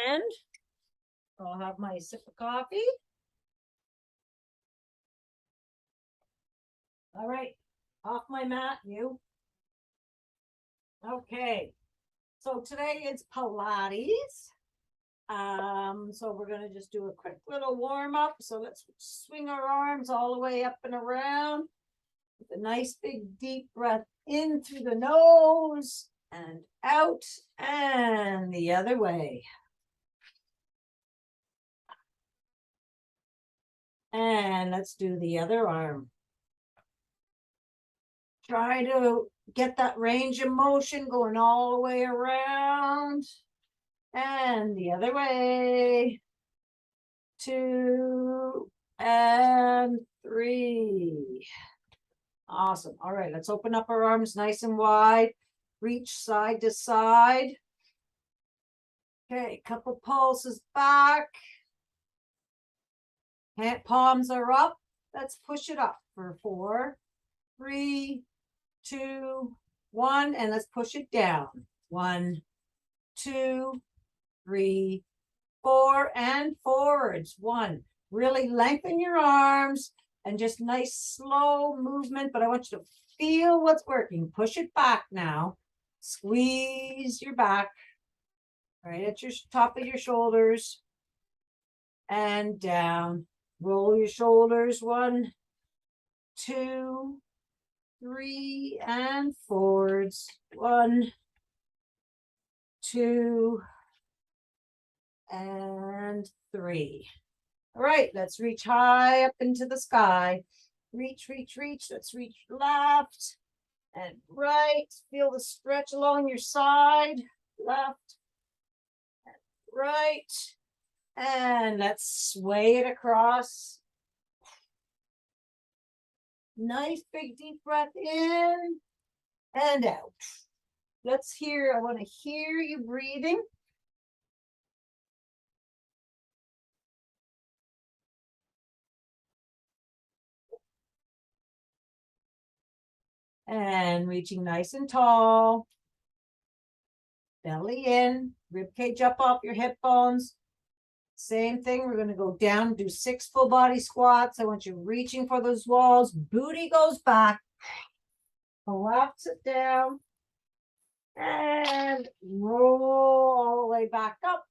And I'll have my sip of coffee. All right, off my mat, you. Okay, so today it's Pilates. So we're gonna just do a quick little warm up. So let's swing our arms all the way up and around with a nice big deep breath in through the nose and out and the other way. And let's do the other arm. Try to get that range of motion going all the way around and the other way. 2 and 3. Awesome. All right, let's open up our arms nice and wide. Reach side to side. Okay, couple pulses back. Hand palms are up. Let's push it up for 4, 3, 2, 1, and let's push it down. 1, 2, 3, 4, and forwards. 1. Really lengthen your arms and just nice slow movement, but I want you to feel what's working. Push it back now. Squeeze your back right at your top of your shoulders and down. Roll your shoulders. 1, 2, 3, and forwards. 1, 2, and 3. All right, let's reach high up into the sky. Reach, reach, reach. Let's reach left and right. Feel the stretch along your side. Left and right. And let's sway it across. Nice big deep breath in and out. I want to hear you breathing. And reaching nice and tall. Belly in, rib cage up off your hip bones. Same thing, we're going to go down, do 6 full body squats. I want you reaching for those walls. Booty goes back. Collapse it down. And roll all the way back up.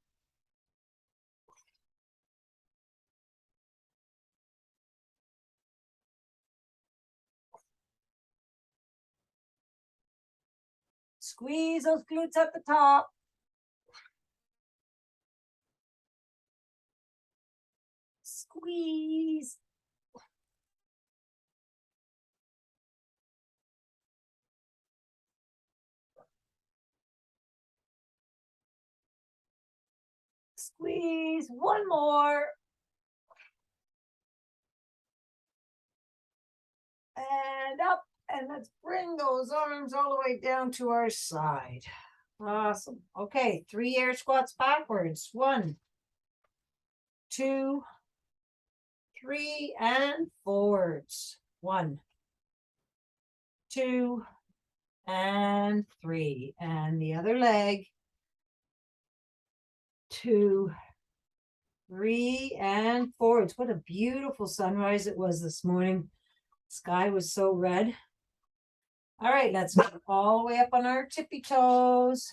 Squeeze those glutes at the top. Squeeze. Squeeze. One more. And up. And let's bring those arms all the way down to our side. Awesome. Okay, 3 air squats backwards. 1, 2, 3, and forwards. 1, 2, and 3. And the other leg. 2, 3, and forwards. What a beautiful sunrise it was this morning. Sky was so red. All right, let's go all the way up on our tippy toes.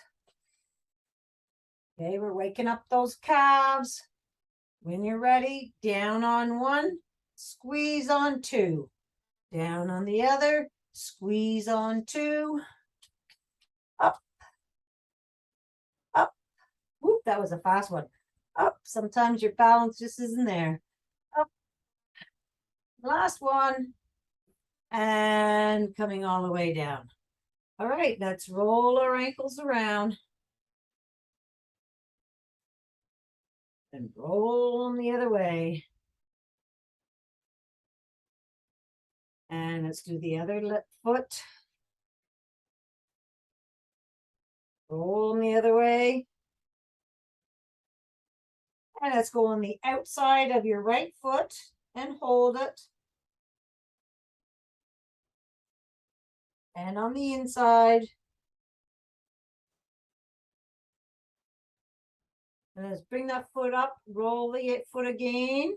Okay, we're waking up those calves. When you're ready, down on 1, squeeze on 2. Down on the other, squeeze on 2. Up, up. Whoop, that was a fast one. Up, sometimes your balance just isn't there. Up. Last one. And coming all the way down. All right, let's roll our ankles around. And roll them the other way. And let's do the other foot. Roll them the other way. And let's go on the outside of your right foot and hold it. And on the inside. And let's bring that foot up, roll the foot again,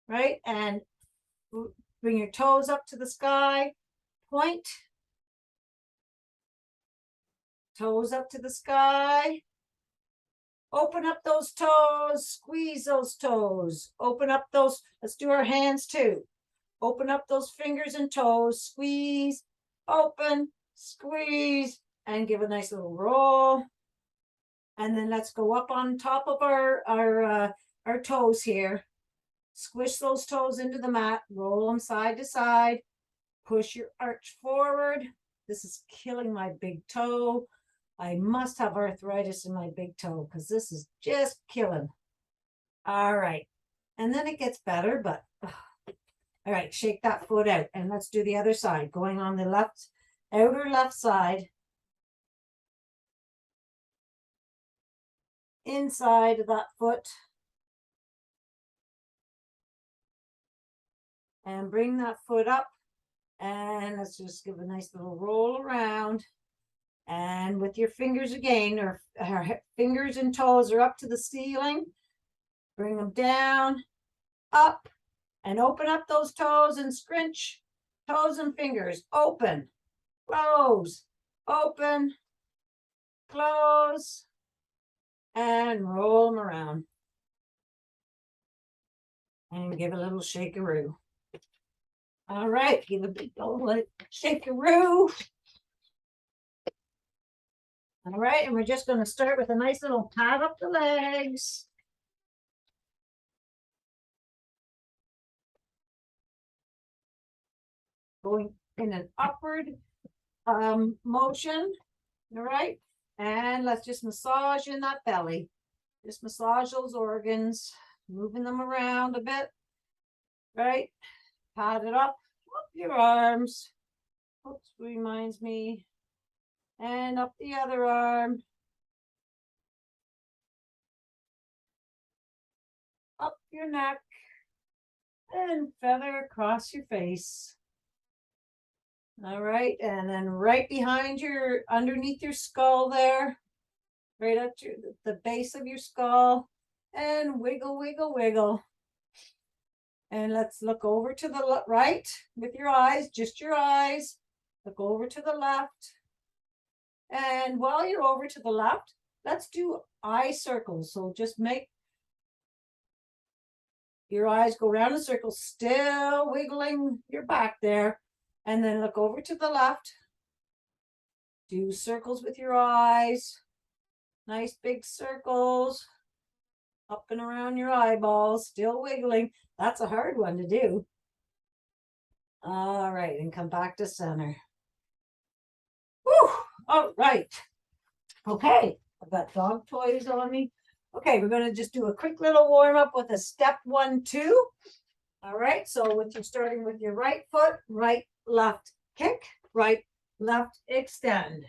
right? And bring your toes up to the sky, point, toes up to the sky. Open up those toes, squeeze those toes, open up those, let's do our hands too. Open up those fingers and toes, squeeze, open, squeeze, and give a nice little roll. And then let's go up on top of our toes here. Squish those toes into the mat, roll them side to side, push your arch forward. This is killing my big toe. I must have arthritis in my big toe because this is just killing. All right. And then it gets better, but all right, shake that foot out and let's do the other side, going on the left, outer left side. Inside of that foot. And bring that foot up. And let's just give a nice little roll around. And with your fingers again, or fingers and toes are up to the ceiling. Bring them down, up, and open up those toes and scrunch. Toes and fingers, open, close, open, close, and roll them around. And give a little shakeroo. All right, give a big old shakeroo. All right, and we're just going to start with a nice little pat up the legs. Going in an upward motion. All right, and let's just massage in that belly. Just massage those organs, moving them around a bit. Right, pat it up your arms. Oops, reminds me. And up the other arm. Up your neck. And feather across your face. All right, and then right behind your, underneath your skull there, right up to the base of your skull, and wiggle, wiggle, wiggle. And let's look over to the right with your eyes, just your eyes. Look over to the left. And while you're over to the left, let's do eye circles. So just make your eyes go around a circle, still wiggling your back there. And then look over to the left. Do circles with your eyes. Nice big circles. Up and around your eyeballs, still wiggling. That's a hard one to do. All right, and come back to center. Whew. All right. Okay, I've got dog toys on me. Okay, we're going to just do a quick little warm up with a step 1, 2. All right, so with you starting with your right foot, right, left, kick, right, left, extend.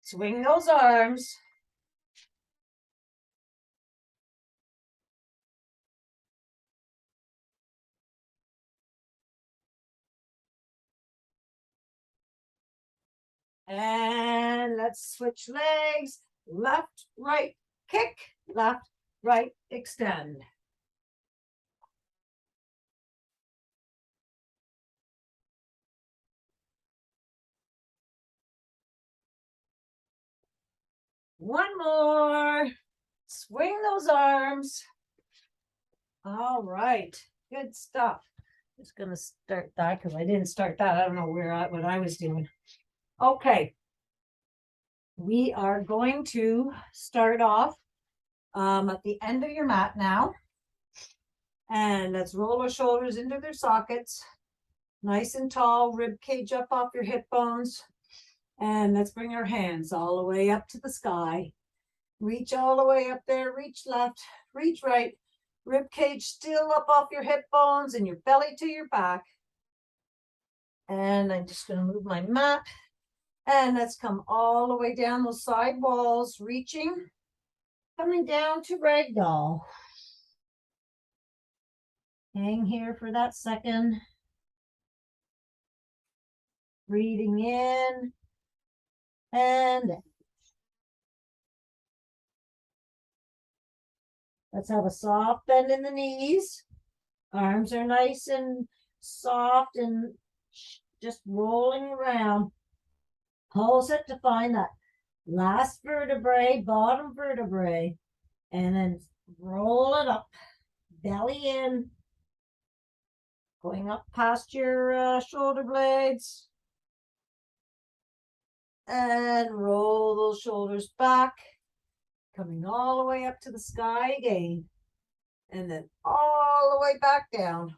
Swing those arms. And let's switch legs. Left, right, kick, left, right, extend. One more. Swing those arms. All right. Good stuff. Just going to start that because I didn't start that. I don't know what I was doing. Okay. We are going to start off at the end of your mat now. And let's roll our shoulders into their sockets. Nice and tall, rib cage up off your hip bones. And let's bring our hands all the way up to the sky. Reach all the way up there, reach left, reach right. Rib cage still up off your hip bones and your belly to your back. And I'm just going to move my mat. And let's come all the way down those side walls, reaching, coming down to ragdoll. Hang here for that second. Breathing in And down. Let's have a soft bend in the knees. Arms are nice and soft and just rolling around. Pulse it to find that last vertebrae, bottom vertebrae, and then roll it up, belly in, going up past your shoulder blades, and roll those shoulders back, coming all the way up to the sky again, and then all the way back down.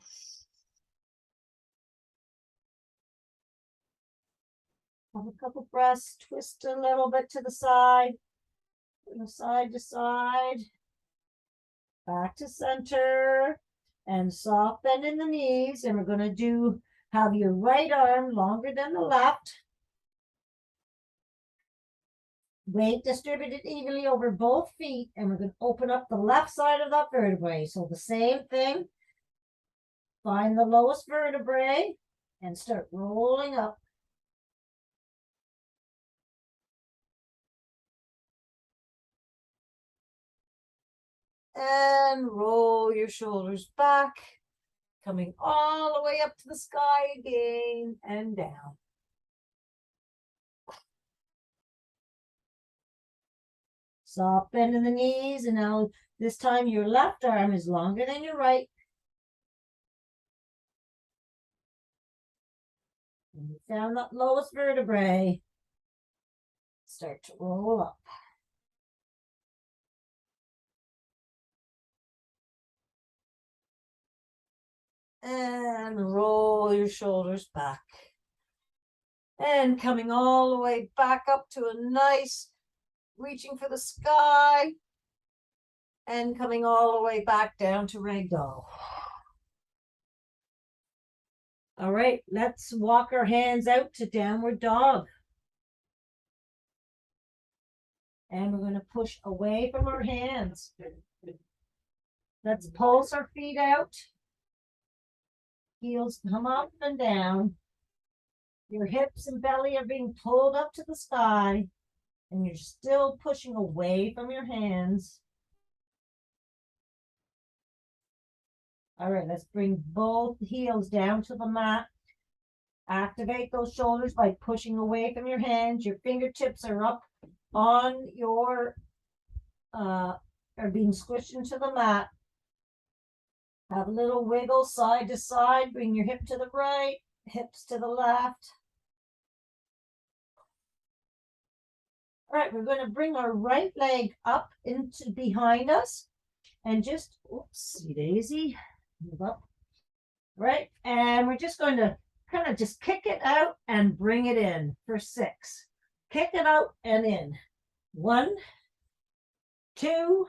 Have a couple breaths, twist a little bit to the side, side to side, back to center, and soft bend in the knees. And we're going to have your right arm longer than the left. Weight distributed evenly over both feet, and we're going to open up the left side of that vertebrae. So the same thing, find the lowest vertebrae and start rolling up. And roll your shoulders back, coming all the way up to the sky again and down. Soft bend in the knees, and now this time your left arm is longer than your right. And you found that lowest vertebrae. Start to roll up. And roll your shoulders back. And coming all the way back up to a nice, reaching for the sky. And coming all the way back down to ragdoll. All right, let's walk our hands out to downward dog. And we're going to push away from our hands. Let's pulse our feet out. Heels come up and down. Your hips and belly are being pulled up to the sky, and you're still pushing away from your hands. All right, let's bring both heels down to the mat. Activate those shoulders by pushing away from your hands. Your fingertips are up on your, are being squished into the mat. Have a little wiggle side to side. Bring your hip to the right, hips to the left. All right, we're going to bring our right leg up into behind us and just, oopsie daisy, move up. Right, and we're just going to kind of just kick it out and bring it in for 6. Kick it out and in. 1, 2,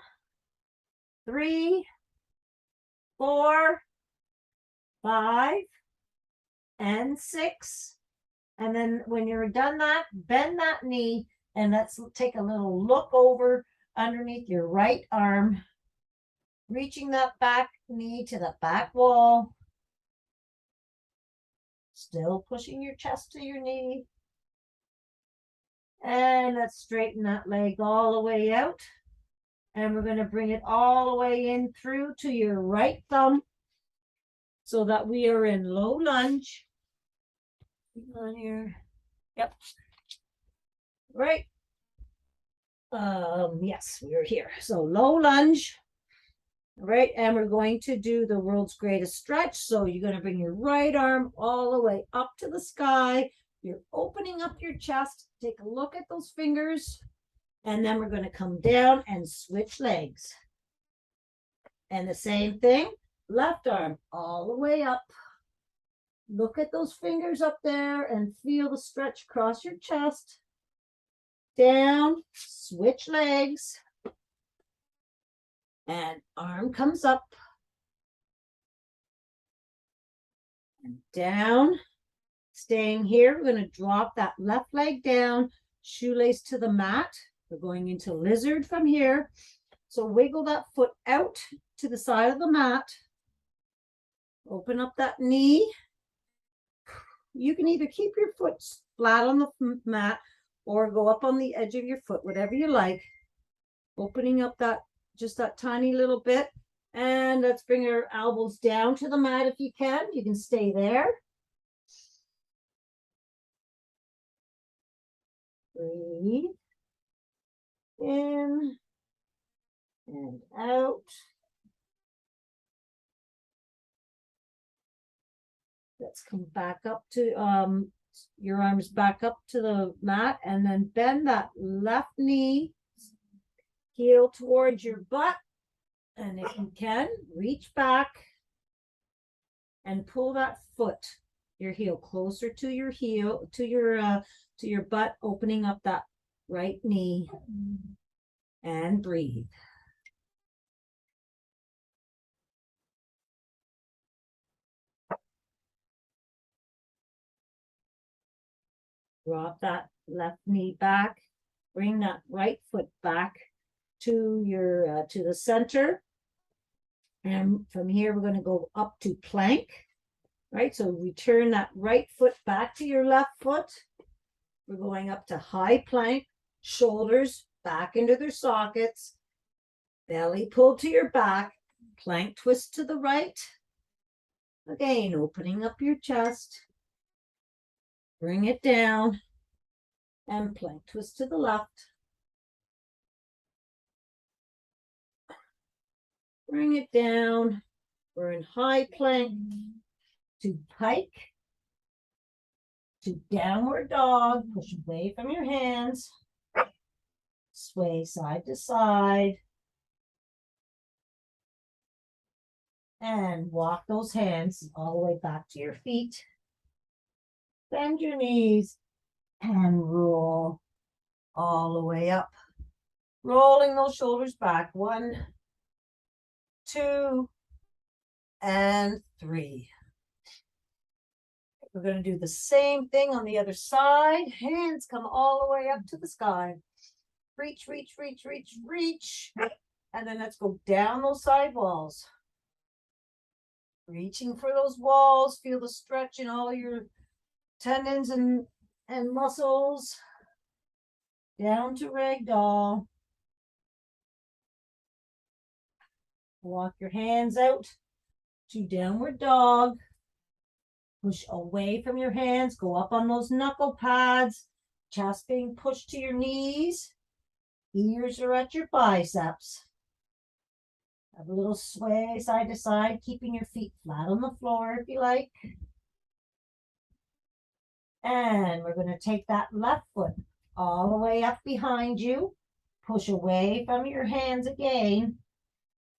3, 4, 5, and 6. And then when you're done that, bend that knee, and let's take a little look over underneath your right arm, reaching that back knee to the back wall. Still pushing your chest to your knee. And let's straighten that leg all the way out. And we're going to bring it all the way in through to your right thumb so that we are in low lunge. On here. Yep. Right. Yes, we're here. So low lunge. Right, and we're going to do the world's greatest stretch. So you're going to bring your right arm all the way up to the sky. You're opening up your chest. Take a look at those fingers. And then we're going to come down and switch legs. And the same thing, left arm all the way up. Look at those fingers up there and feel the stretch across your chest. Down, switch legs. And arm comes up. And down. Staying here, we're going to drop that left leg down, shoelace to the mat. We're going into lizard from here. So wiggle that foot out to the side of the mat. Open up that knee. You can either keep your foot flat on the mat or go up on the edge of your foot, whatever you like. Opening up that, just that tiny little bit. And let's bring our elbows down to the mat if you can. You can stay there. Breathe in and out. Let's come back up to your arms back up to the mat, and then bend that left knee, heel towards your butt, and if you can, reach back and pull that foot, your heel, closer to your heel, to your butt, opening up that right knee, and breathe. Drop that left knee back. Bring that right foot back to your to the center. And from here, we're going to go up to plank. Right? So return that right foot back to your left foot. We're going up to high plank, shoulders back into their sockets, belly pulled to your back, plank twist to the right. Again, opening up your chest. Bring it down and plank twist to the left. Bring it down. We're in high plank to pike to downward dog. Push away from your hands. Sway side to side. And walk those hands all the way back to your feet. Bend your knees and roll all the way up. Rolling those shoulders back. 1, 2, and 3. We're going to do the same thing on the other side. Hands come all the way up to the sky. Reach, reach, reach, reach, reach. And then let's go down those side walls. Reaching for those walls. Feel the stretch in all your tendons and muscles. Down to ragdoll. Walk your hands out to downward dog. Push away from your hands. Go up on those knuckle pads. Chest being pushed to your knees. Ears are at your biceps. Have a little sway side to side, keeping your feet flat on the floor if you like. And we're going to take that left foot all the way up behind you. Push away from your hands again.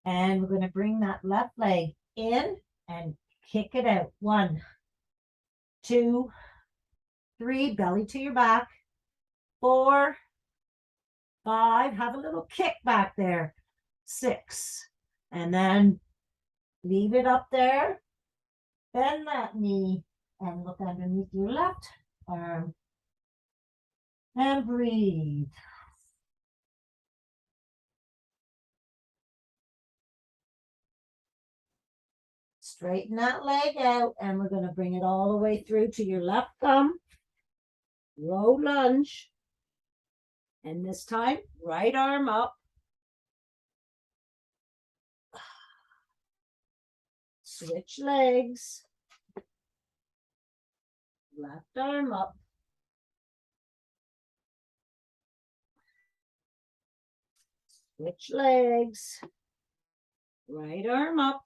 And we're going to bring that left leg in and kick it out. 1, 2, 3, belly to your back. 4, 5, have a little kick back there. 6, and then leave it up there. Bend that knee and look underneath your left arm. And breathe. Straighten that leg out, and we're going to bring it all the way through to your left thumb. Low lunge. And this time, right arm up. Switch legs. Left arm up. Switch legs. Right arm up.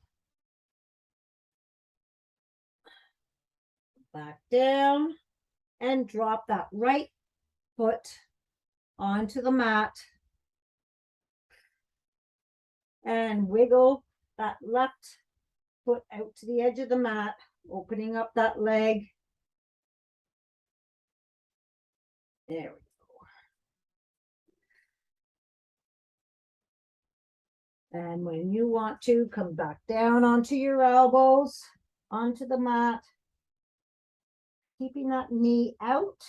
Back down and drop that right foot onto the mat and wiggle that left foot out to the edge of the mat, opening up that leg. There we go. And when you want to, come back down onto your elbows, onto the mat, keeping that knee out.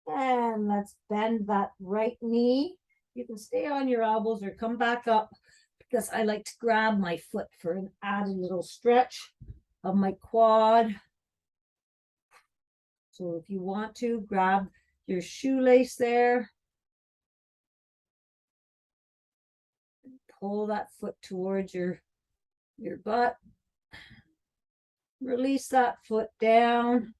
And let's bend that right knee. You can stay on your elbows or come back up, because I like to grab my foot for an added little stretch. of my quad. So if you want to, grab your shoelace there. Pull that foot towards your butt. Release that foot down.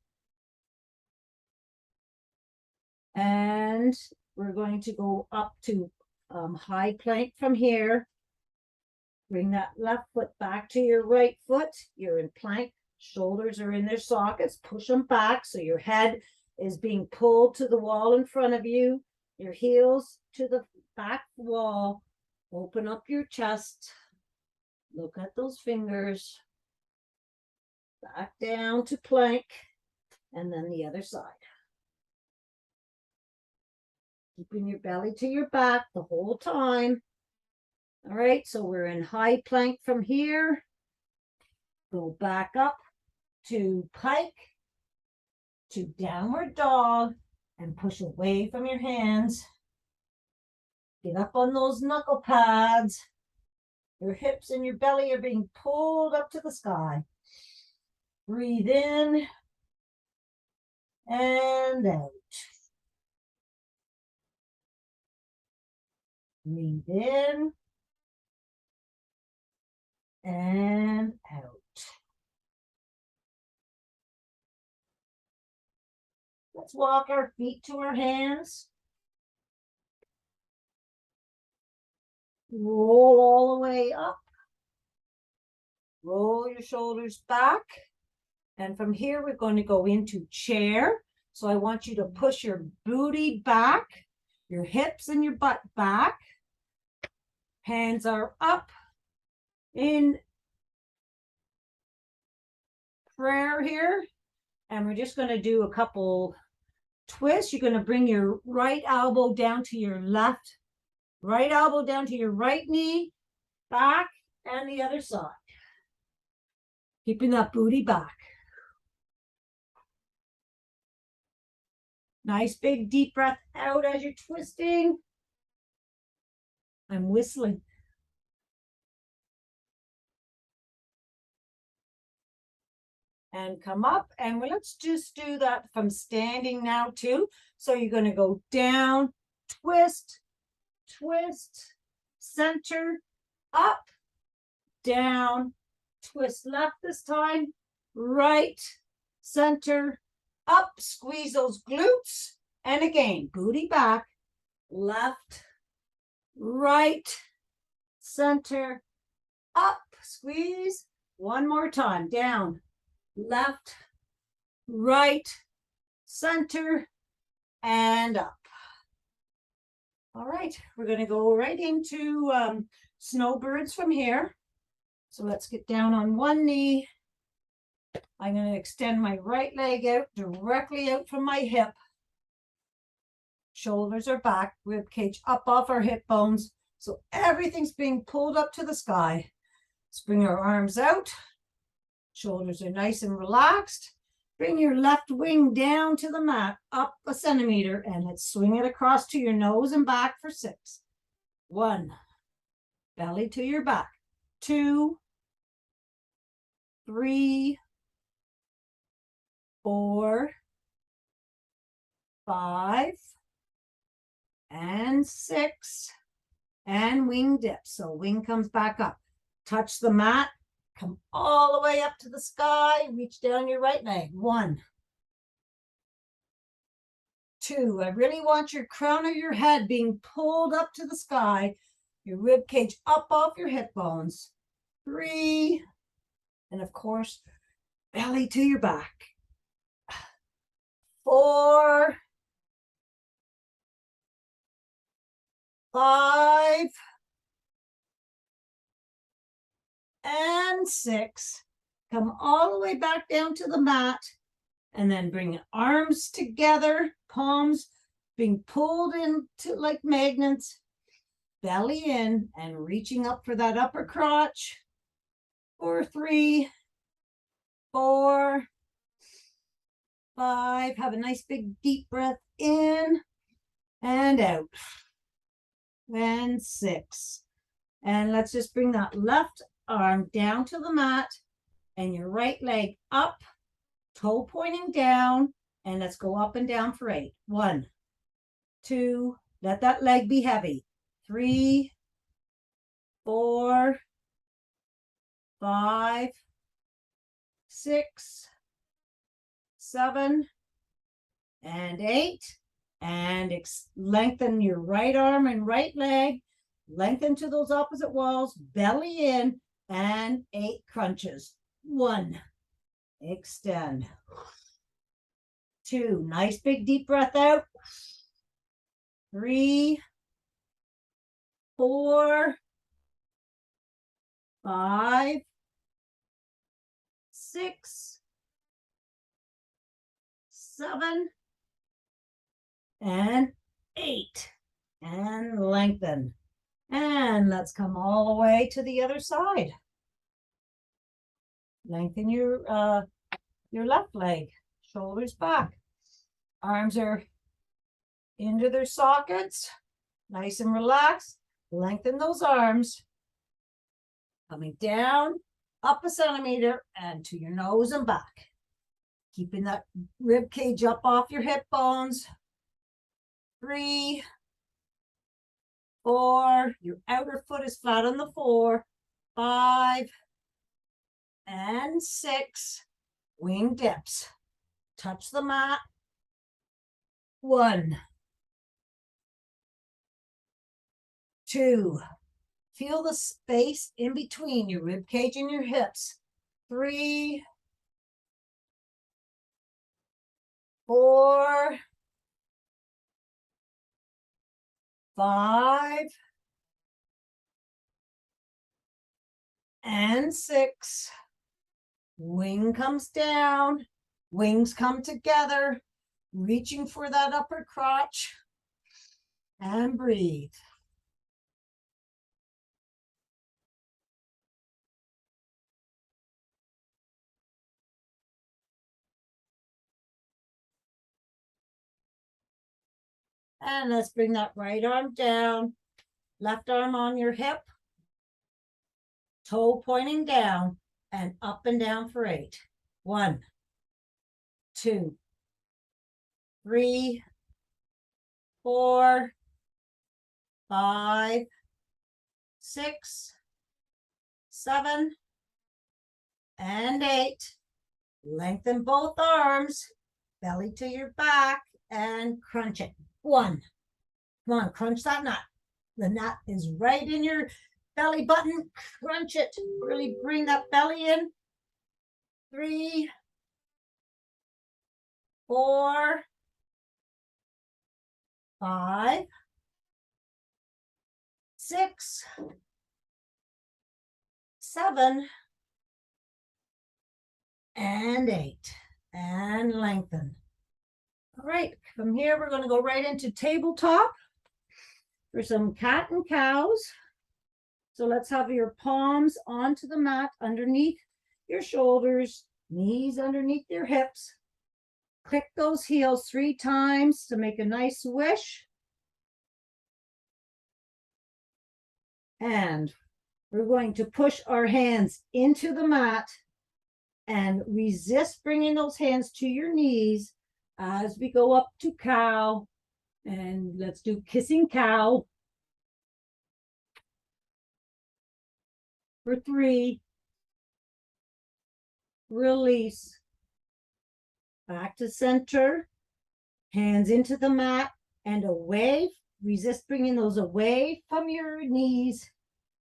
And we're going to go up to high plank from here. Bring that left foot back to your right foot. You're in plank. Shoulders are in their sockets. Push them back so your head is being pulled to the wall in front of you. Your heels to the back wall. Open up your chest. Look at those fingers. Back down to plank. And then the other side. Keeping your belly to your back the whole time. All right, so we're in high plank from here. Go back up to pike, to downward dog, and push away from your hands. Get up on those knuckle pads. Your hips and your belly are being pulled up to the sky. Breathe in and out. Breathe in and out. Let's walk our feet to our hands. Roll all the way up. Roll your shoulders back. And from here, we're going to go into chair. So I want you to push your booty back, your hips and your butt back. Hands are up in prayer here. And we're just going to do a couple twists. You're going to bring your right elbow down to your left, right elbow down to your right knee, back, and the other side. Keeping that booty back. Nice big deep breath out as you're twisting. I'm whistling. And come up, and let's just do that from standing now too. So you're going to go down, twist, twist, center, up, down, twist left this time, right, center, up, squeeze those glutes, and again, booty back, left, right, center, up, squeeze, one more time, down, left, right, center, and up. All right, we're going to go right into snowbirds from here. So let's get down on one knee. I'm going to extend my right leg out, directly out from my hip. Shoulders are back, rib cage up off our hip bones. So everything's being pulled up to the sky. Let's bring our arms out. Shoulders are nice and relaxed. Bring your left wing down to the mat, up a centimeter, and let's swing it across to your nose and back for 6. 1, belly to your back. 2, 3, 4, 5, and 6, and wing dip. So wing comes back up. Touch the mat. Come all the way up to the sky. Reach down your right leg. 1, 2. I really want your crown of your head being pulled up to the sky. Your rib cage up off your hip bones. 3. And of course, belly to your back. 4, 5, and 6. Come all the way back down to the mat, and then bring arms together, palms being pulled into like magnets, belly in, and reaching up for that upper crotch. 4, 3, 4, 5. Have a nice big deep breath in and out. And 6. And let's just bring that left arm down to the mat and your right leg up, toe pointing down, and let's go up and down for 8. 1, 2, let that leg be heavy. 3, 4, 5, 6, 7, and 8. And lengthen your right arm and right leg. Lengthen to those opposite walls, belly in, and 8 crunches. 1, extend. 2, nice big deep breath out. 3, 4, 5, 6, 7, and 8. And lengthen. And let's come all the way to the other side. Lengthen your left leg, shoulders back. Arms are into their sockets, nice and relaxed. Lengthen those arms. Coming down, up a centimeter, and to your nose and back. Keeping that rib cage up off your hip bones. 3, 4, your outer foot is flat on the floor. 5, and 6, wing dips. Touch the mat. 1, 2, feel the space in between your rib cage and your hips. 3, 4, 5, and 6. Wing comes down, wings come together, reaching for that upper crotch, and breathe. And let's bring that right arm down, left arm on your hip, toe pointing down, and up and down for 8. 1, 2, 3, 4, 5, 6, 7, and 8. Lengthen both arms, belly to your back, and crunch it. 1. Come on, crunch that nut. The nut is right in your belly button. Crunch it. Really bring that belly in. 3, 4, 5, 6, 7, and 8. And lengthen. All right, from here we're going to go right into tabletop for some cat and cows. So let's have your palms onto the mat underneath your shoulders, knees underneath your hips. Click those heels 3 times to make a nice swish. And we're going to push our hands into the mat and resist bringing those hands to your knees as we go up to cow. And let's do kissing cow for 3. Release. Back to center. Hands into the mat and away. Resist bringing those away from your knees.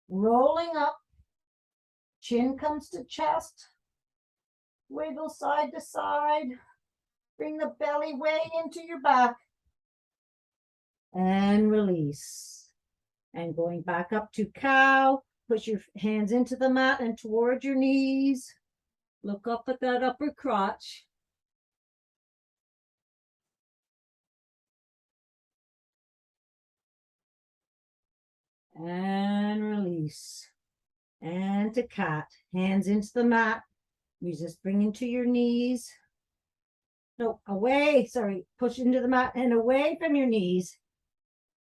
Rolling up. Chin comes to chest. Wiggle side to side. Bring the belly way into your back. And release. And going back up to cow. Push your hands into the mat and toward your knees. Look up at that upper crotch. And release. And to cat. Hands into the mat. Resist bringing to your knees. No, away. Sorry. Push into the mat and away from your knees.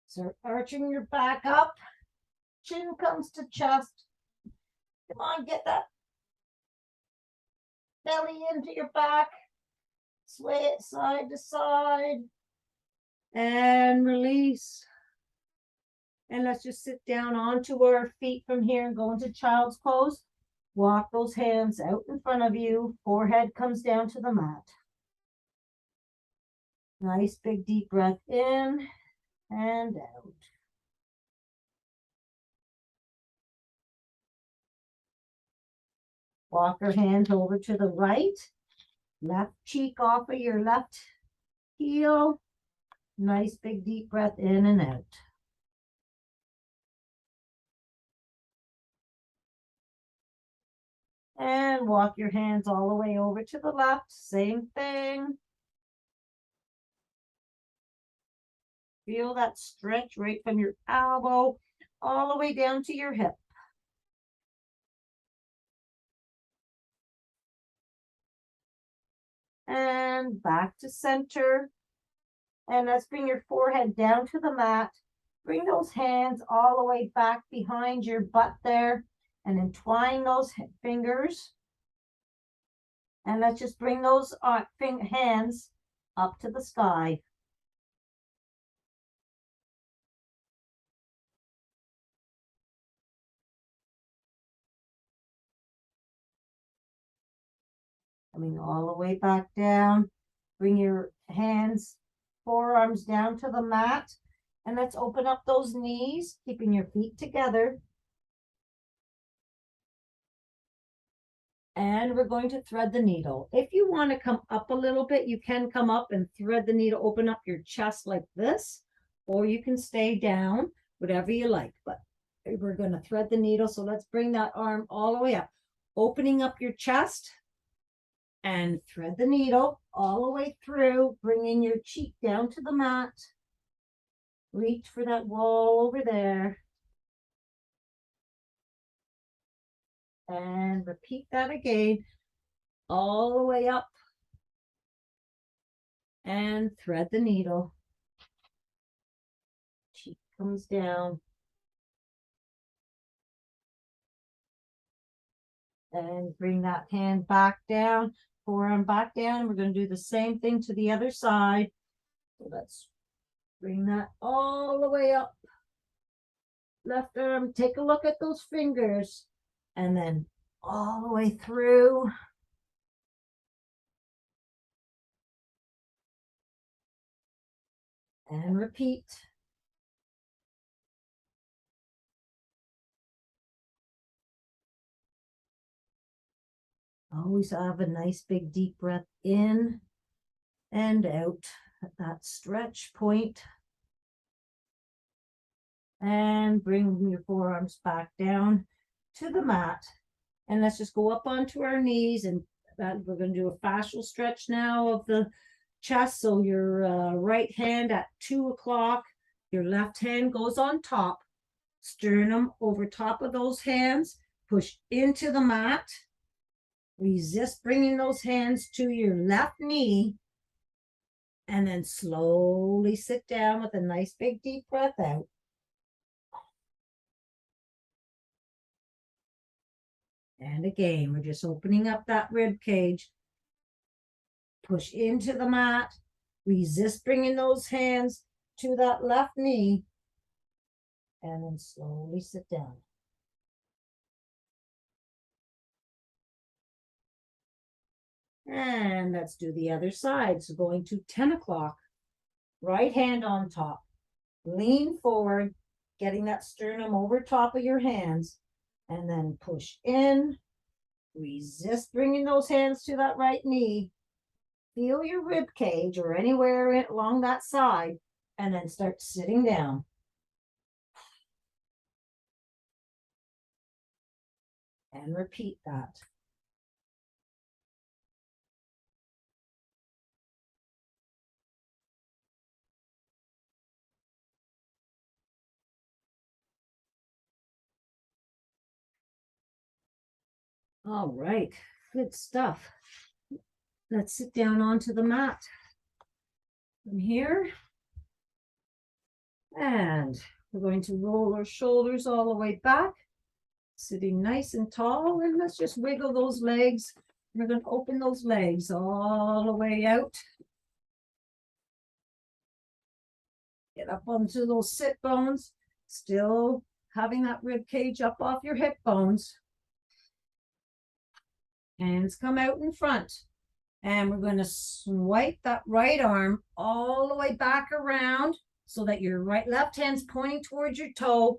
So arching your back up. Chin comes to chest. Come on, get that belly into your back. Sway it side to side. And release. And let's just sit down onto our feet from here and go into child's pose. Walk those hands out in front of you. Forehead comes down to the mat. Nice big deep breath in and out. Walk your hands over to the right. Left cheek off of your left heel. Nice big deep breath in and out. And walk your hands all the way over to the left. Same thing. Feel that stretch right from your elbow all the way down to your hip. And back to center. And let's bring your forehead down to the mat. Bring those hands all the way back behind your butt there and entwine those fingers. And let's just bring those hands up to the sky. Coming all the way back down. Bring your hands, forearms down to the mat. And let's open up those knees, keeping your feet together. And we're going to thread the needle. If you want to come up a little bit, you can come up and thread the needle, open up your chest like this, or you can stay down, whatever you like. But we're going to thread the needle. So let's bring that arm all the way up, opening up your chest and thread the needle all the way through, bringing your cheek down to the mat. Reach for that wall over there. And repeat that again, all the way up. And thread the needle. Cheek comes down. And bring that hand back down, forearm back down. We're going to do the same thing to the other side. So let's bring that all the way up. Left arm, take a look at those fingers. And then all the way through. And repeat. Always have a nice big deep breath in and out at that stretch point. And bring your forearms back down to the mat. And let's just go up onto our knees, and we're going to do a fascial stretch now of the chest. So your right hand at 2 o'clock, your left hand goes on top, sternum over top of those hands, push into the mat, resist bringing those hands to your left knee, and then slowly sit down with a nice big deep breath out. And again, we're just opening up that rib cage. Push into the mat. Resist bringing those hands to that left knee. And then slowly sit down. And let's do the other side. So going to 10 o'clock. Right hand on top. Lean forward, getting that sternum over top of your hands. And then push in. Resist bringing those hands to that right knee. Feel your rib cage or anywhere along that side, and then start sitting down. And repeat that. All right, good stuff. Let's sit down onto the mat from here. And we're going to roll our shoulders all the way back, sitting nice and tall. And let's just wiggle those legs We're going to open those legs all the way out. Get up onto those sit bones, still having that rib cage up off your hip bones. Hands come out in front. And we're going to swipe that right arm all the way back around so that your left hand's pointing towards your toe.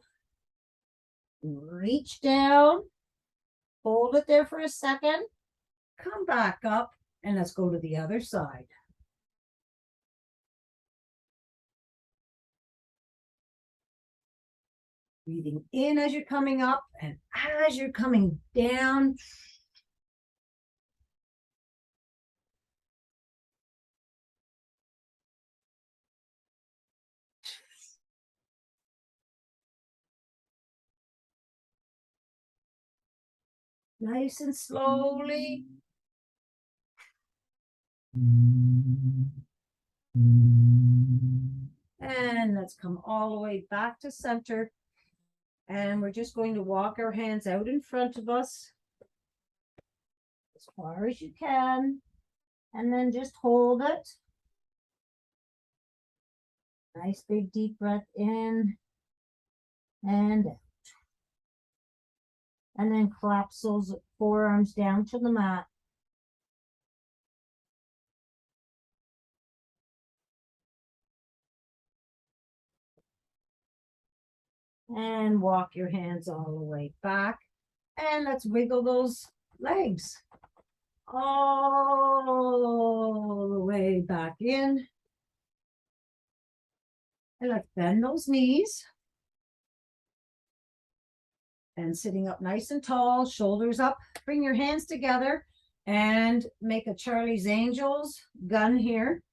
Reach down, hold it there for a second, come back up, and let's go to the other side. Breathing in as you're coming up and as you're coming down. Nice and slowly. And let's come all the way back to center. And we're just going to walk our hands out in front of us as far as you can. And then just hold it. Nice big deep breath in and out. And then collapse those forearms down to the mat. And walk your hands all the way back. And let's wiggle those legs all the way back in. And let's bend those knees. And sitting up nice and tall, shoulders up. Bring your hands together and make a Charlie's Angels gun here.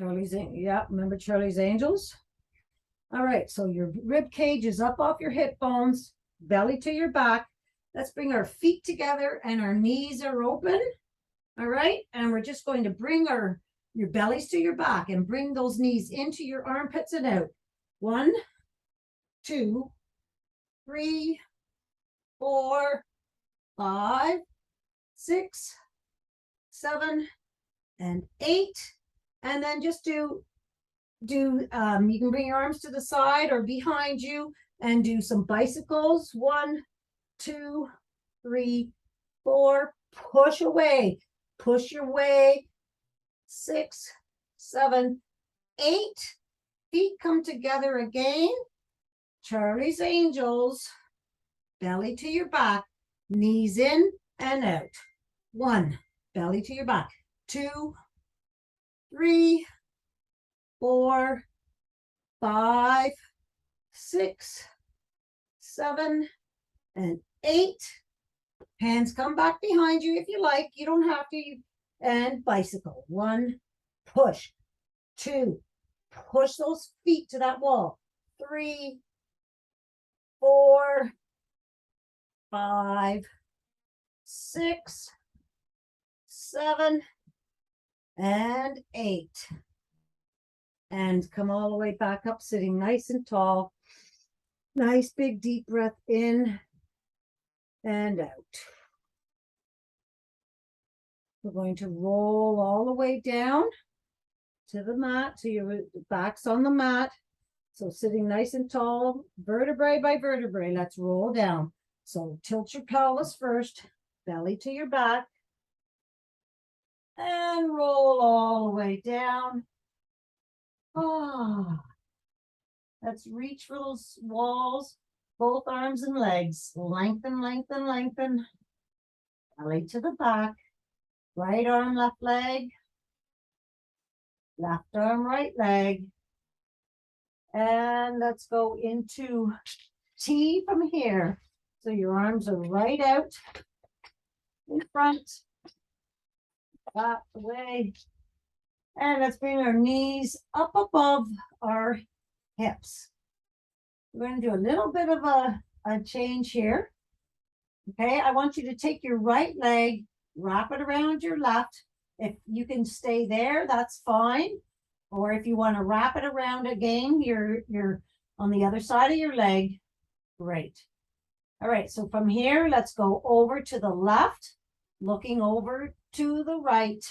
Remember Charlie's Angels? All right, so your rib cage is up off your hip bones, belly to your back. Let's bring our feet together and our knees are open. All right, and we're just going to bring your bellies to your back and bring those knees into your armpits and out. 1, 2, 3, 4, 5, 6, 7, and 8. And then just you can bring your arms to the side or behind you and do some bicycles. 1, 2, 3, 4. Push away. Push your way. 6, 7, 8. Feet come together again. Charlie's Angels. Belly to your back. Knees in and out. 1. Belly to your back. 2, 3, 4, 5, 6, 7, and 8. Hands come back behind you if you like. You don't have to. And bicycle. 1, push. 2, push those feet to that wall. 3, 4, 5, 6, 7, and 8. And come all the way back up, sitting nice and tall. Nice big deep breath in and out. We're going to roll all the way down to the mat, so your back's on the mat. So sitting nice and tall, vertebrae by vertebrae, let's roll down. So tilt your pelvis first, belly to your back, and roll all the way down. Ah, let's reach for those walls, both arms and legs. Lengthen, lengthen, lengthen. Belly to the back. Right arm, left leg. Left arm, right leg. And let's go into T from here. So your arms are right out in front. That way. And let's bring our knees up above our hips. We're going to do a little bit of a change here. Okay, I want you to take your right leg, wrap it around your left. If you can stay there, that's fine. Or if you want to wrap it around again, you're on the other side of your leg. Great. All right, so from here, let's go over to the left. looking over to the right.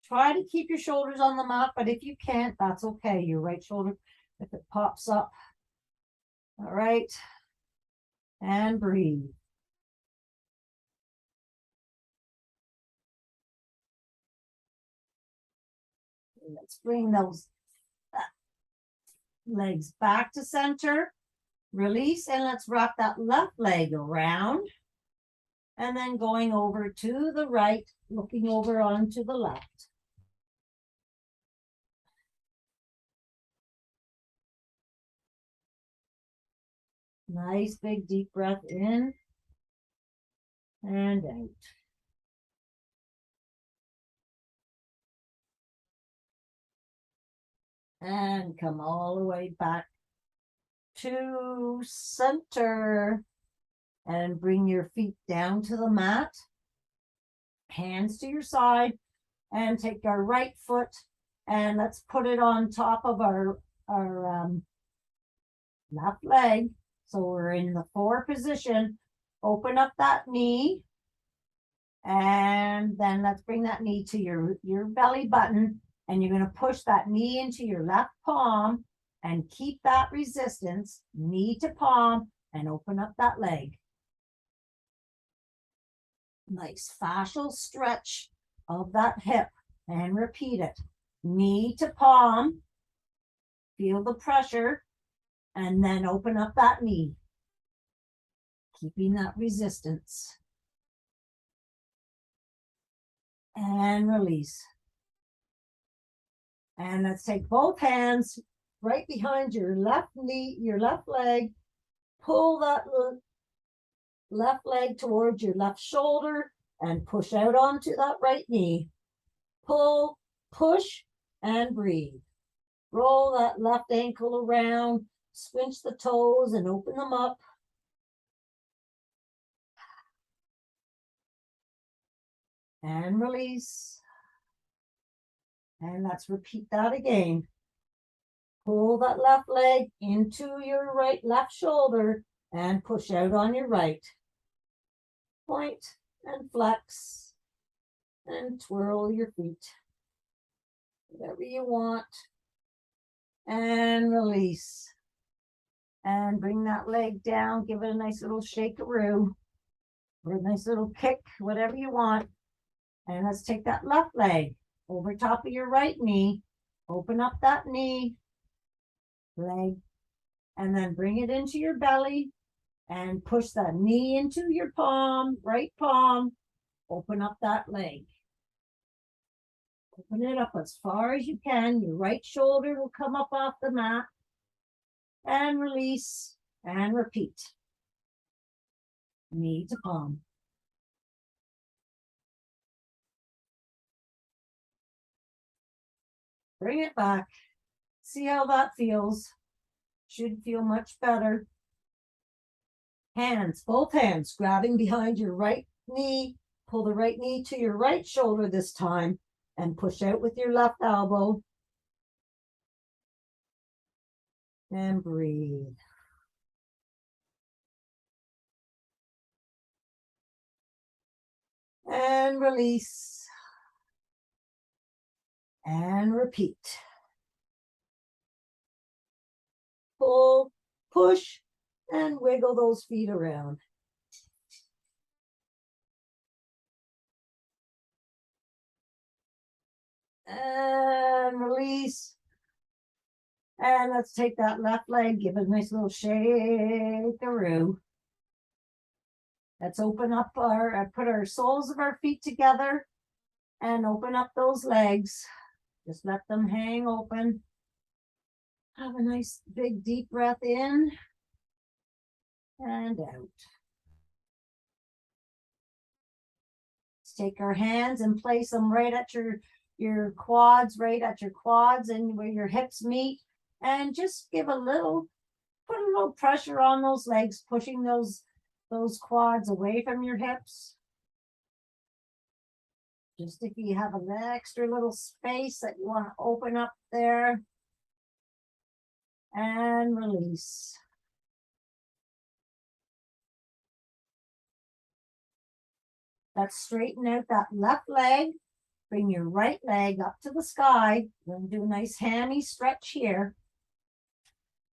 Try to keep your shoulders on the mat, but if you can't, that's okay. Your right shoulder, if it pops up. All right. And breathe. Let's bring those legs back to center. Release, and let's wrap that left leg around. And then going over to the right, looking over onto the left. Nice big deep breath in and out. And come all the way back to center. And bring your feet down to the mat. Hands to your side. And take our right foot and let's put it on top of our left leg. So we're in the 4 position. Open up that knee. And then let's bring that knee to your belly button. And you're going to push that knee into your left palm and keep that resistance, knee to palm, and open up that leg. Nice fascial stretch of that hip. And repeat it. Knee to palm. Feel the pressure. And then open up that knee. Keeping that resistance. And release. And let's take both hands right behind your left knee, your left leg. Pull that left leg towards your left shoulder and push out onto that right knee. Pull, push, and breathe. Roll that left ankle around, squinch the toes and open them up. And release. And let's repeat that again. Pull that left leg into your left shoulder and push out on your right. Point and flex and twirl your feet. Whatever you want. And release. And bring that leg down. Give it a nice little shake-a-roo or a nice little kick, whatever you want. And let's take that left leg over top of your right knee. Open up that knee, leg, and then bring it into your belly and push that knee into your palm, right palm. Open up that leg. Open it up as far as you can. Your right shoulder will come up off the mat. And release and repeat. Knee to palm. Bring it back. See how that feels. Should feel much better. Hands, both hands, grabbing behind your right knee. Pull the right knee to your right shoulder this time and push out with your left elbow. And breathe. And release. And repeat. Pull, push, and wiggle those feet around. And release. And let's take that left leg, give it a nice little shake-a-roo. Let's open up put our soles of our feet together and open up those legs. Just let them hang open. Have a nice big deep breath in and out. Let's take our hands and place them right at your quads, and where your hips meet. And just give put a little pressure on those legs, pushing those quads away from your hips. Just if you have an extra little space that you want to open up there. And release. Let's straighten out that left leg. Bring your right leg up to the sky. We're going to do a nice hammy stretch here.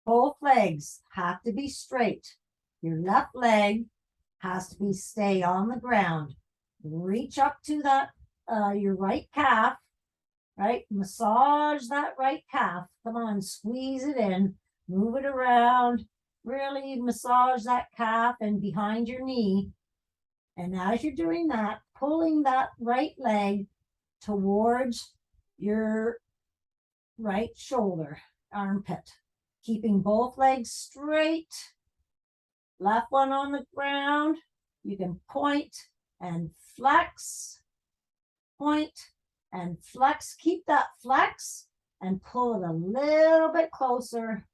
Both legs have to be straight. Your left leg has to be stay on the ground. Reach up to that your right calf, right? Massage that right calf. Come on, squeeze it in, move it around. Really massage that calf and behind your knee. And as you're doing that, pulling that right leg towards your right shoulder, armpit, keeping both legs straight. Left one on the ground. You can point and flex, point and flex. Keep that flex and pull it a little bit closer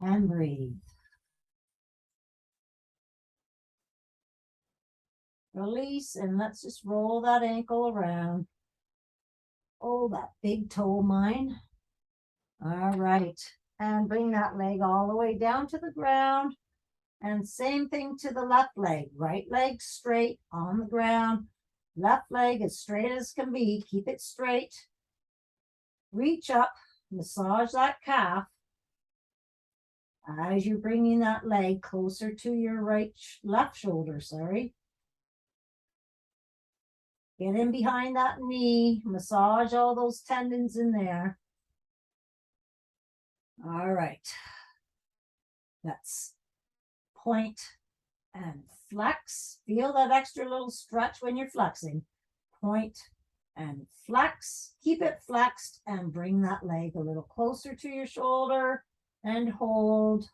and breathe. Release, and let's just roll that ankle around. Oh, that big toe of mine. All right. And bring that leg all the way down to the ground. And same thing to the left leg. Right leg straight on the ground. Left leg as straight as can be. Keep it straight. Reach up. Massage that calf. As you're bringing that leg closer to your left shoulder, sorry. Get in behind that knee. Massage all those tendons in there. All right. Let's point and flex. Feel that extra little stretch when you're flexing. Point and flex. Keep it flexed and bring that leg a little closer to your shoulder and hold.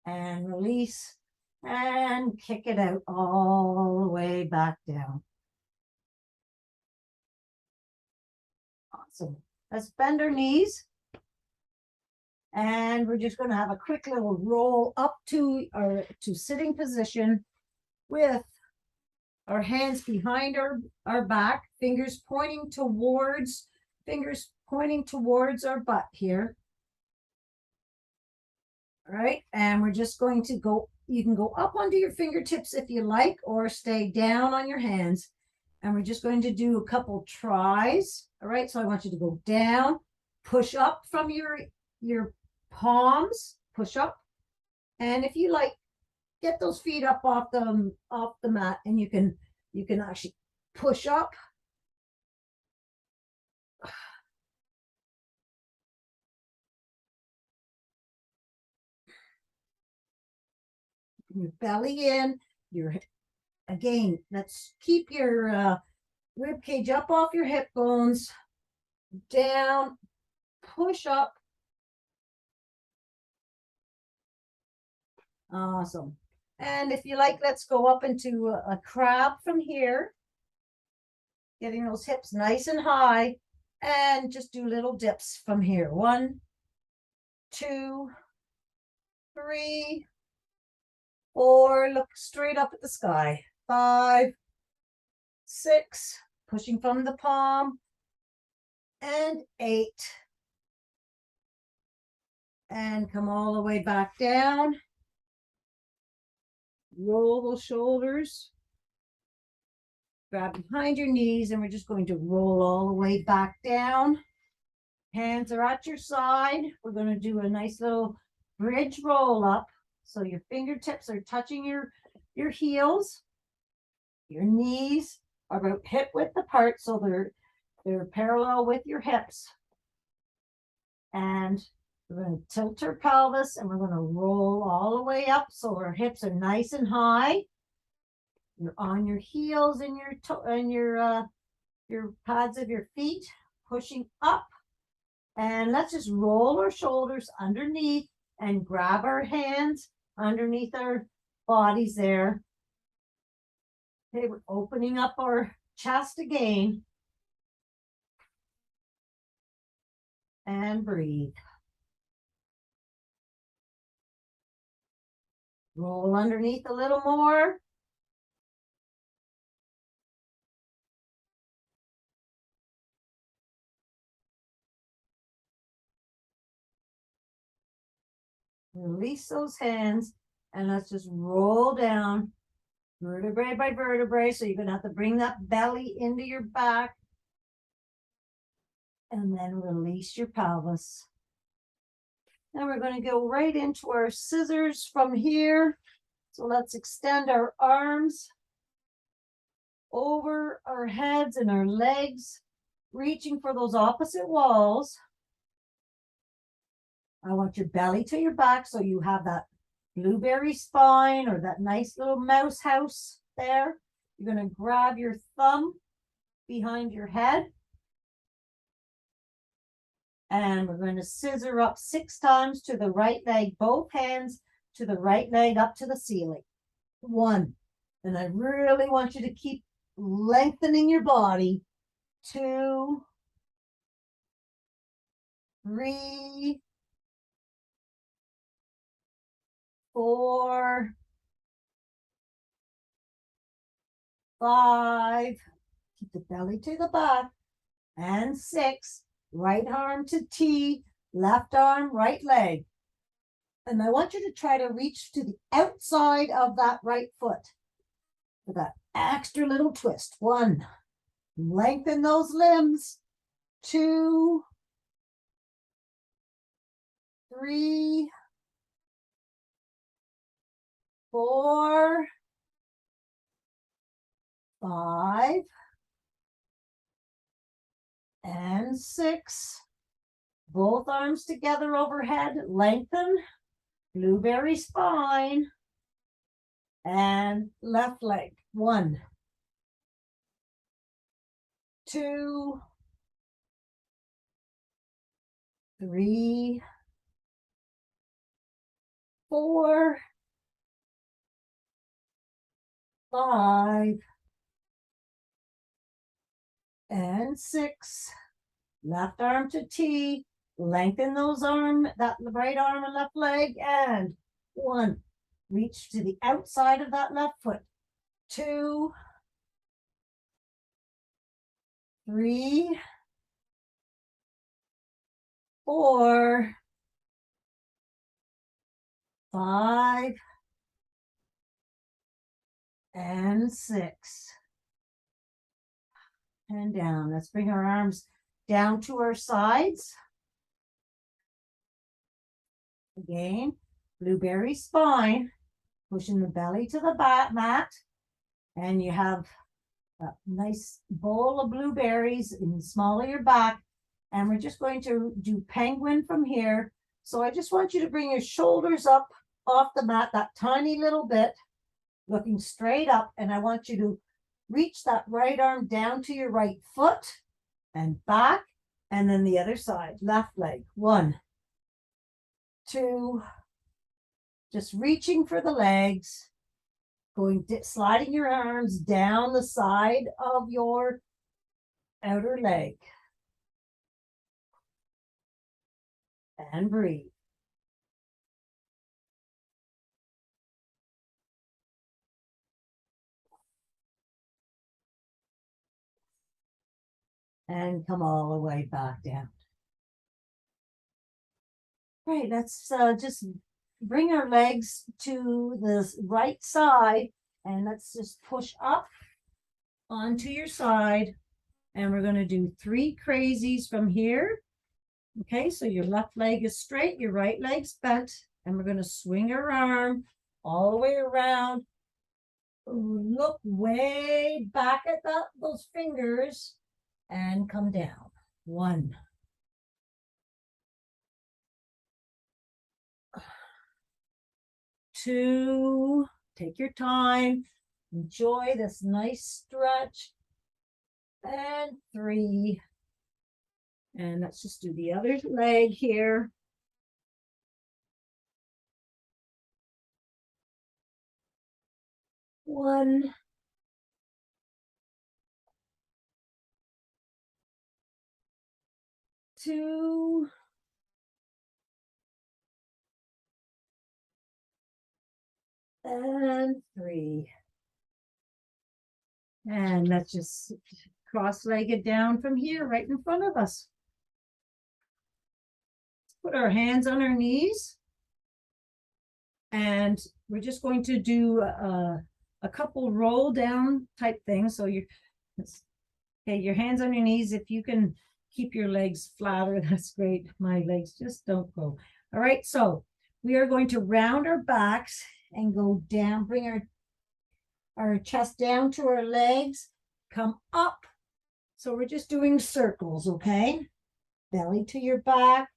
And release and kick it out all the way back down. Awesome. Let's bend our knees. And we're just going to have a quick little roll up to sitting position with our hands behind our back, fingers pointing towards our butt here. All right, and we're just going to go, you can go up onto your fingertips if you like, or stay down on your hands. And we're just going to do a couple tries. All right, so I want you to go down, push up from your palms, push up. And if you like, get those feet up off the mat, and you can actually push up. Your belly in, again, let's keep your rib cage up off your hip bones, down, push up. Awesome. And if you like, let's go up into a crab from here, getting those hips nice and high, and just do little dips from here. 1, 2, 3, 4, look straight up at the sky. 5, 6, pushing from the palm, and 8. And come all the way back down. Roll those shoulders. Grab behind your knees, and we're just going to roll all the way back down. Hands are at your side. We're going to do a nice little bridge roll up. So your fingertips are touching your heels. Your knees are about hip width apart, so they're parallel with your hips. And we're going to tilt our pelvis, and we're going to roll all the way up so our hips are nice and high. You're on your heels and your pads of your feet, pushing up. And let's just roll our shoulders underneath and grab our hands underneath our bodies there. Okay, we're opening up our chest again. And breathe. Roll underneath a little more. Release those hands And let's just roll down vertebrae by vertebrae. So you're going to have to bring that belly into your back. And then release your pelvis. Now we're going to go right into our scissors from here. So let's extend our arms over our heads and our legs, reaching for those opposite walls. I want your belly to your back so you have that blueberry spine or that nice little mouse house there. You're going to grab your thumb behind your head. And we're going to scissor up 6 times to the right leg, both hands to the right leg up to the ceiling. 1. And I really want you to keep lengthening your body. 2, 3, 4, 5. Keep the belly to the back. And 6. Right arm to T, left arm, right leg. And I want you to try to reach to the outside of that right foot with that extra little twist. 1, lengthen those limbs. 2, 3, 4, 5, and 6. Both arms together overhead, lengthen, blueberry spine, and left leg. 1, 2, 3, 4, 5, and 6. Left arm to T, lengthen those that right arm and left leg, and 1. Reach to the outside of that left foot. 2, 3, 4, 5, and 6. And down. Let's bring our arms down to our sides. Again, blueberry spine, pushing the belly to the back mat. And you have a nice bowl of blueberries in the small of your back. And we're just going to do penguin from here. So I just want you to bring your shoulders up off the mat, that tiny little bit, looking straight up. And I want you to reach that right arm down to your right foot and back. And then the other side, left leg. 1, 2, just reaching for the legs, sliding your arms down the side of your outer leg. And breathe. And come all the way back down. Right, let's just bring our legs to the right side and let's just push up onto your side. And we're going to do 3 crazies from here. Okay, so your left leg is straight, your right leg's bent, and we're going to swing our arm all the way around. Look way back at those fingers and come down. 1, 2, take your time, enjoy this nice stretch, and 3. And let's just do the other leg here. 1, 2, and 3. And let's just cross-legged down from here, right in front of us. Put our hands on our knees. And we're just going to do a couple roll down type things. So you're, okay, your hands on your knees. If you can keep your legs flatter, that's great. My legs just don't go. All right, so we are going to round our backs and go down, bring our chest down to our legs, come up. So we're just doing circles, okay? Belly to your back,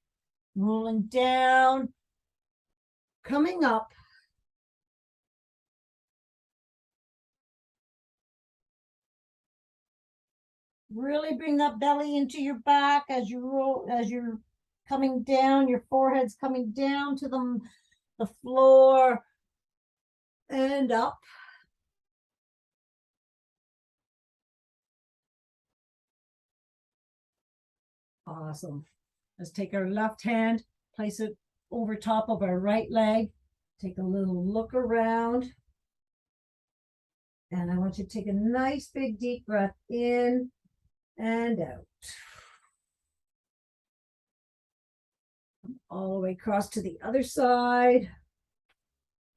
rolling down, coming up. Really bring that belly into your back as you roll, as you're coming down, your forehead's coming down to the floor and up. Awesome. Let's take our left hand, place it over top of our right leg. Take a little look around. And I want you to take a nice big deep breath in and out. All the way across to the other side.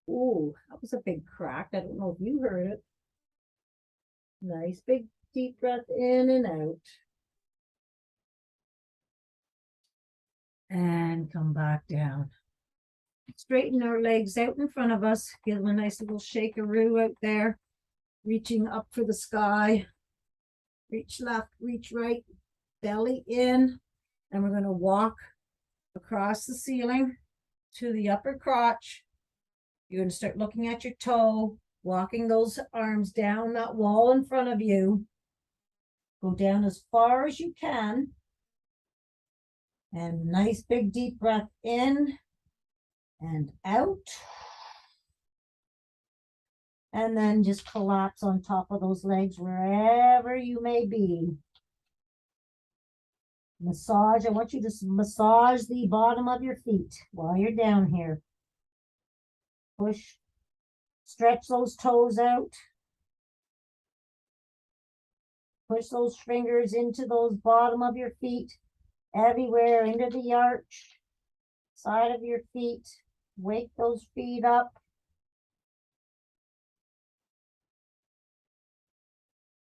Ooh, that was a big crack. I don't know if you heard it. Nice big deep breath in and out. And come back down. Straighten our legs out in front of us. Give them a nice little shakaroo out there. Reaching up for the sky. Reach left, reach right. Belly in. And we're going to walk across the ceiling to the upper crotch. You're going to start looking at your toe, walking those arms down that wall in front of you. Go down as far as you can. And nice big deep breath in and out. And then just collapse on top of those legs wherever you may be. Massage. I want you to massage the bottom of your feet while you're down here. Push, stretch those toes out. Push those fingers into those bottom of your feet, everywhere, into the arch, side of your feet. Wake those feet up.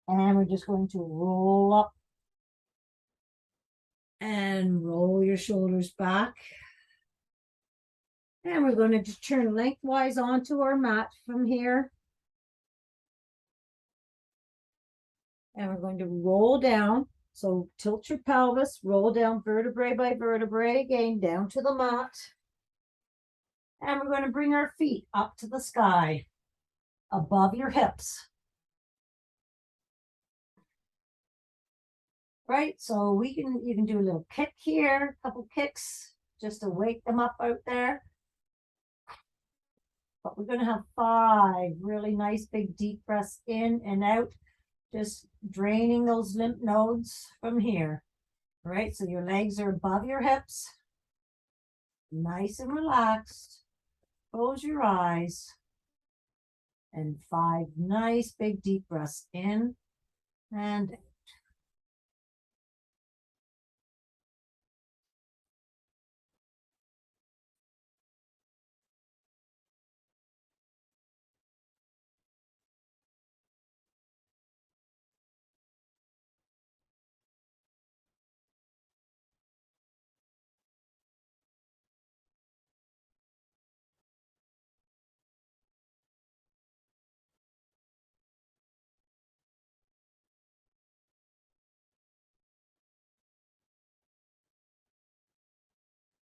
And we're just going to roll up and roll your shoulders back. And we're going to just turn lengthwise onto our mat from here. And we're going to roll down. So tilt your pelvis, roll down vertebrae by vertebrae, again, down to the mat. And we're going to bring our feet up to the sky, above your hips. Right, so you can do a little kick here, a couple kicks, just to wake them up out there. But we're going to have 5 really nice big deep breaths in and out, just draining those lymph nodes from here. All right, so your legs are above your hips, nice and relaxed. Close your eyes. And 5 nice big deep breaths in and out.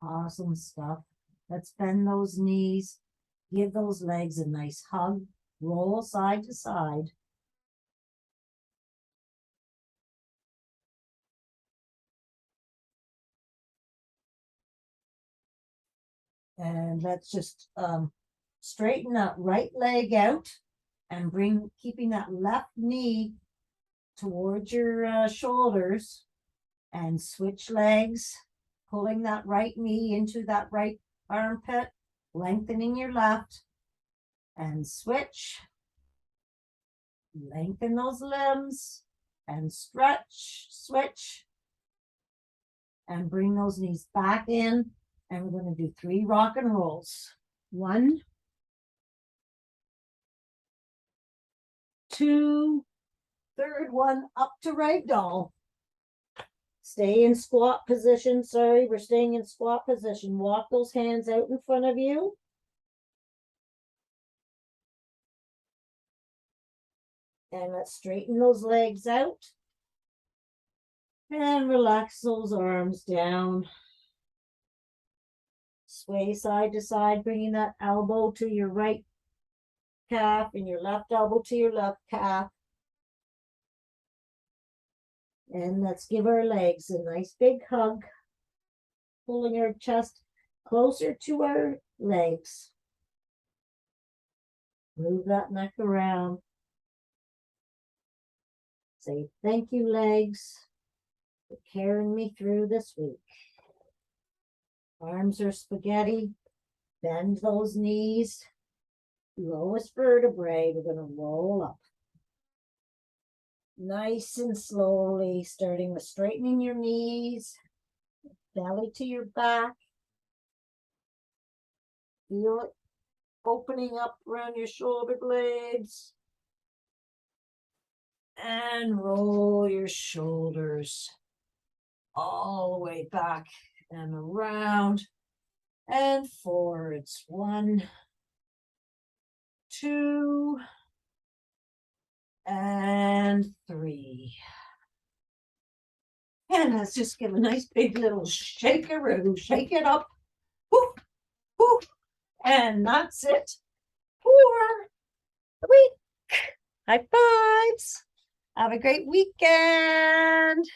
Awesome stuff. Let's bend those knees. Give those legs a nice hug. Roll side to side. And let's just straighten that right leg out and keeping that left knee towards your shoulders, and switch legs, pulling that right knee into that right armpit, lengthening your left, and switch. Lengthen those limbs and stretch, switch, and bring those knees back in. And we're going to do 3 rock and rolls. 1, 2, third one up to ragdoll. Stay in squat position. Sorry, we're staying in squat position. Walk those hands out in front of you. And let's straighten those legs out. And relax those arms down. Sway side to side, bringing that elbow to your right calf and your left elbow to your left calf. And let's give our legs a nice big hug, pulling our chest closer to our legs. Move that neck around. Say thank you, legs, for carrying me through this week. Arms are spaghetti. Bend those knees. Lowest vertebrae, we're going to roll up. Nice and slowly, starting with straightening your knees, belly to your back. Feel it opening up around your shoulder blades. And roll your shoulders all the way back and around and forwards. 1, 2, and 3. And let's just give a nice big little shakeroo. Shake it up. Woo, woo. And that's it for the week. High fives. Have a great weekend.